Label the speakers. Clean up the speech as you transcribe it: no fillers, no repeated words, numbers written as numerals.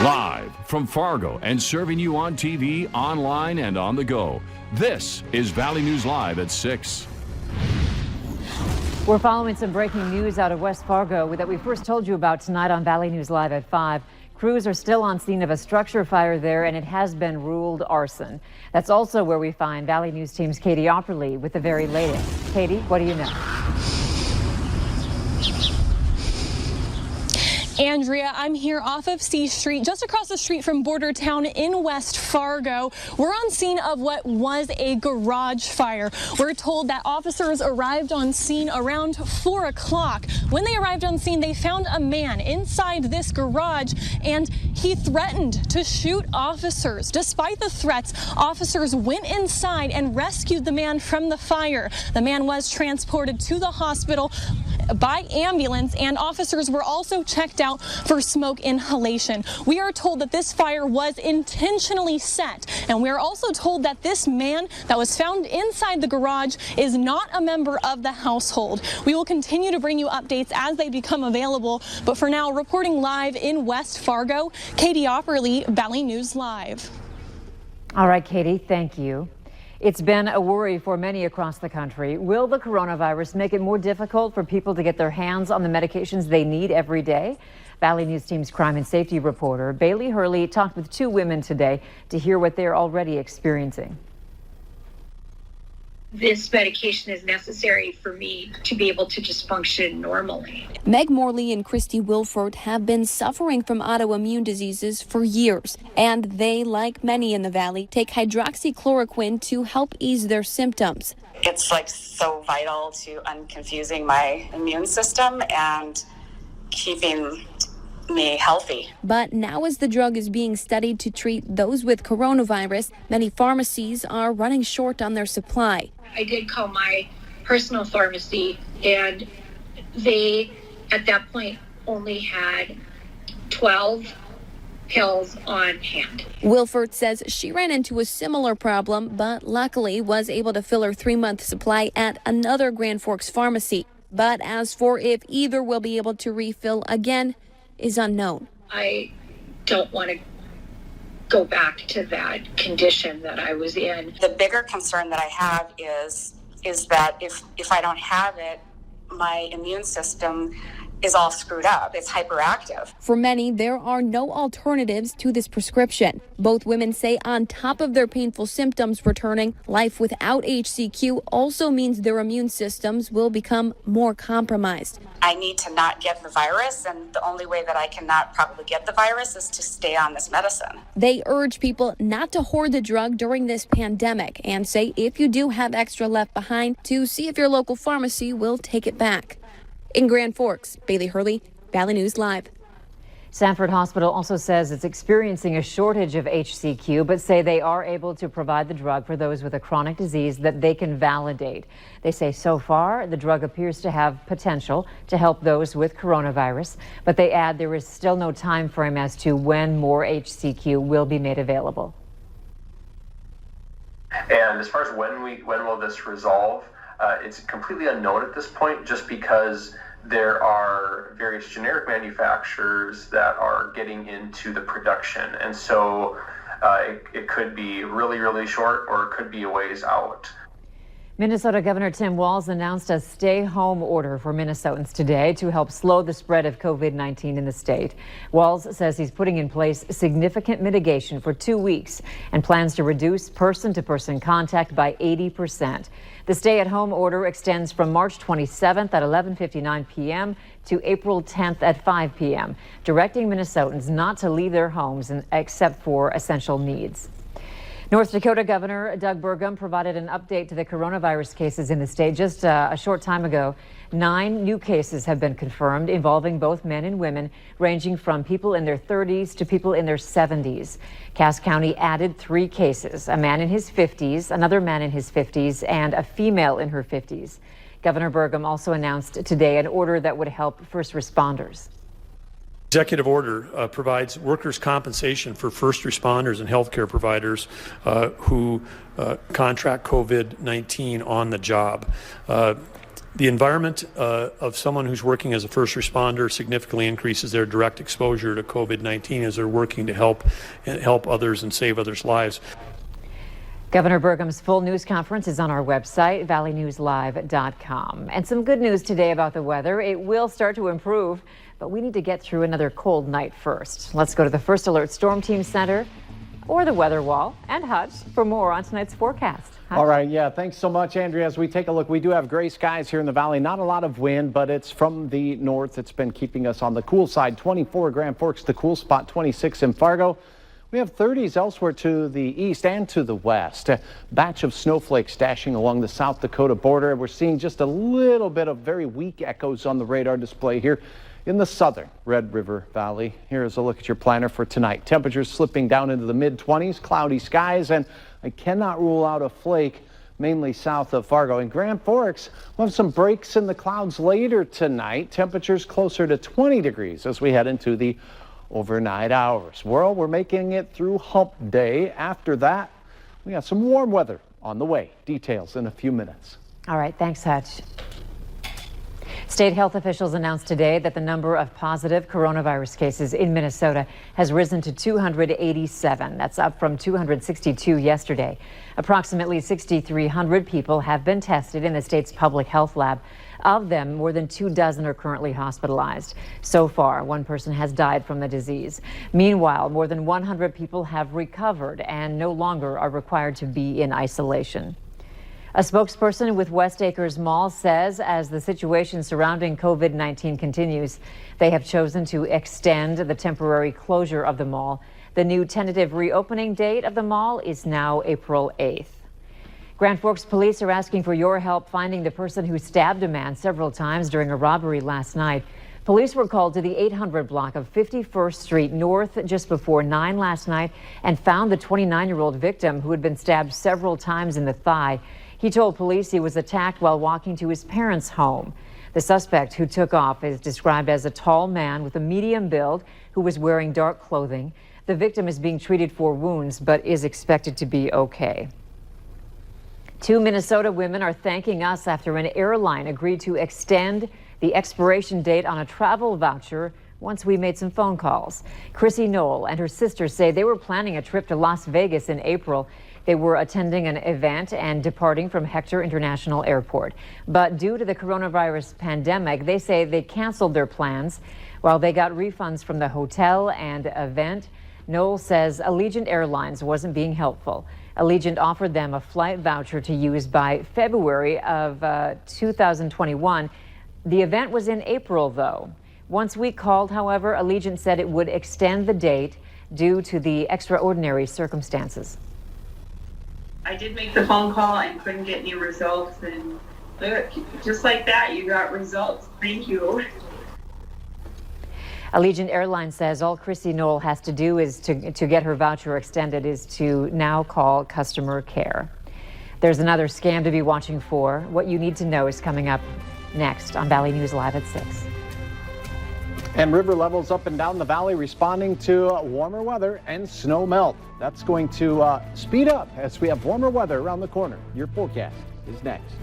Speaker 1: Live from Fargo and serving you on TV, online, and on the go. This is Valley News Live at 6.
Speaker 2: We're following some breaking news out of West Fargo that we first told you about tonight on Valley News Live at 5. Crews are still on scene of a structure fire there, and it has been ruled arson. That's also where we find Valley News Team's Katie Opperly with the very latest. Katie, what do you know?
Speaker 3: Andrea, I'm here off of C Street, just across the street from Border Town in West Fargo. We're on scene of what was a garage fire. We're told that officers arrived on scene around 4 o'clock. When they arrived on scene, they found a man inside this garage, and he threatened to shoot officers. Despite the threats, officers went inside and rescued the man from the fire. The man was transported to the hospital by ambulance, and officers were also checked out for smoke inhalation. We are told that this fire was intentionally set, and we are also told that this man that was found inside the garage is not a member of the household. We will continue to bring you updates as they become available, but for now, reporting live in West Fargo, Katie Opperly, Valley News Live.
Speaker 2: All right, Katie, thank you. It's been a worry for many across the country. Will the coronavirus make it more difficult for people to get their hands on the medications they need every day? Valley News Team's crime and safety reporter Bailey Hurley talked with two women today to hear what they're already experiencing.
Speaker 4: This medication is necessary for me to be able to just function normally.
Speaker 5: Meg Morley and Christy Wilford have been suffering from autoimmune diseases for years, and they, like many in the valley, take hydroxychloroquine to help ease their symptoms.
Speaker 6: It's like so vital to unconfusing my immune system and keeping me healthy.
Speaker 5: But now as the drug is being studied to treat those with coronavirus, many pharmacies are running short on their supply.
Speaker 4: I did call my personal pharmacy, and they, at that point, only had 12 pills on hand.
Speaker 5: Wilford says she ran into a similar problem, but luckily was able to fill her 3-month supply at another Grand Forks pharmacy. But as for if either will be able to refill again is unknown.
Speaker 4: I don't want to go back to that condition that I was in.
Speaker 6: The bigger concern that I have is that if I don't have it, my immune system is all screwed up. It's hyperactive.
Speaker 5: For many, there are no alternatives to this prescription. Both women say on top of their painful symptoms returning, life without HCQ also means their immune systems will become more compromised.
Speaker 6: I need to not get the virus, and the only way that I can not probably get the virus is to stay on this medicine.
Speaker 5: They urge people not to hoard the drug during this pandemic and say if you do have extra left behind, to see if your local pharmacy will take it back. In Grand Forks, Bailey Hurley, Valley News Live.
Speaker 2: Sanford Hospital also says it's experiencing a shortage of HCQ, but say they are able to provide the drug for those with a chronic disease that they can validate. They say so far the drug appears to have potential to help those with coronavirus, but they add there is still no time frame as to when more HCQ will be made available.
Speaker 7: And as far as when will this resolve, it's completely unknown at this point, just because there are various generic manufacturers that are getting into the production. And so it could be really, really short, or it could be a ways out.
Speaker 2: Minnesota Governor Tim Walz announced a stay-home order for Minnesotans today to help slow the spread of COVID-19 in the state. Walz says he's putting in place significant mitigation for 2 weeks and plans to reduce person-to-person contact by 80%. The stay-at-home order extends from March 27th at 11:59 p.m. to April 10th at 5 p.m., directing Minnesotans not to leave their homes except for essential needs. North Dakota Governor Doug Burgum provided an update to the coronavirus cases in the state just a short time ago. 9 new cases have been confirmed involving both men and women, ranging from people in their 30s to people in their 70s. Cass County added 3 cases, a man in his 50s, another man in his 50s, and a female in her 50s. Governor Burgum also announced today an order that would help first responders.
Speaker 8: Executive order provides workers' compensation for first responders and healthcare providers who contract COVID-19 on the job. The environment of someone who's working as a first responder significantly increases their direct exposure to COVID-19 as they're working to help others and save others' lives.
Speaker 2: Governor Burgum's full news conference is on our website, valleynewslive.com. And some good news today about the weather. It will start to improve, but we need to get through another cold night first. Let's go to the First Alert Storm Team Center or the Weather Wall and Hutch for more on tonight's forecast. Hutch?
Speaker 9: All right, yeah, thanks so much, Andrea. As we take a look, we do have gray skies here in the valley. Not a lot of wind, but it's from the north. It's been keeping us on the cool side. 24 Grand Forks, the cool spot, 26 in Fargo. We have 30s elsewhere to the east and to the west. A batch of snowflakes dashing along the South Dakota border. We're seeing just a little bit of very weak echoes on the radar display here in the southern Red River Valley. Here's a look at your planner for tonight. Temperatures slipping down into the mid-20s, cloudy skies, and I cannot rule out a flake mainly south of Fargo. In Grand Forks, we'll have some breaks in the clouds later tonight. Temperatures closer to 20 degrees as we head into the overnight hours. Well, we're making it through hump day. After that, we got some warm weather on the way. Details in a few minutes. All right, thanks, Hutch. State health officials announced today that the number of positive coronavirus cases in Minnesota has risen to 287. That's up from 262 yesterday. Approximately 6,300 people have been tested in the state's public health lab. Of them, more than 24 are currently hospitalized. So far, one person has died from the disease. Meanwhile, more than 100 people have recovered and no longer are required to be in isolation. A spokesperson with West Acres Mall says as the situation surrounding COVID-19 continues, they have chosen to extend the temporary closure of the mall. The new tentative reopening date of the mall is now April 8th. Grand Forks police are asking for your help finding the person who stabbed a man several times during a robbery last night. Police were called to the 800 block of 51st Street North just before 9 last night and found the 29-year-old victim who had been stabbed several times in the thigh. He told police he was attacked while walking to his parents' home. The suspect who took off is described as a tall man with a medium build who was wearing dark clothing. The victim is being treated for wounds but is expected to be okay. 2 Minnesota women are thanking us after an airline agreed to extend the expiration date on a travel voucher once we made some phone calls. Chrissy Knoll and her sister say they were planning a trip to Las Vegas in April. They were attending an event and departing from Hector International Airport. But due to the coronavirus pandemic, they say they canceled their plans. While they got refunds from the hotel and event, Knoll says Allegiant Airlines wasn't being helpful. Allegiant offered them a flight voucher to use by February of 2021. The event was in April, though. Once we called, however, Allegiant said it would extend the date due to the extraordinary circumstances.
Speaker 10: I did make the phone call and couldn't get any results, and look, just like that, you got results. Thank you.
Speaker 2: Allegiant Airlines says all Chrissy Knoll has to do is to get her voucher extended is to now call customer care. There's another scam to be watching for. What you need to know is coming up next on Valley News Live at 6.
Speaker 9: And river levels up and down the valley responding to warmer weather and snow melt. That's going to speed up as we have warmer weather around the corner. Your forecast is next.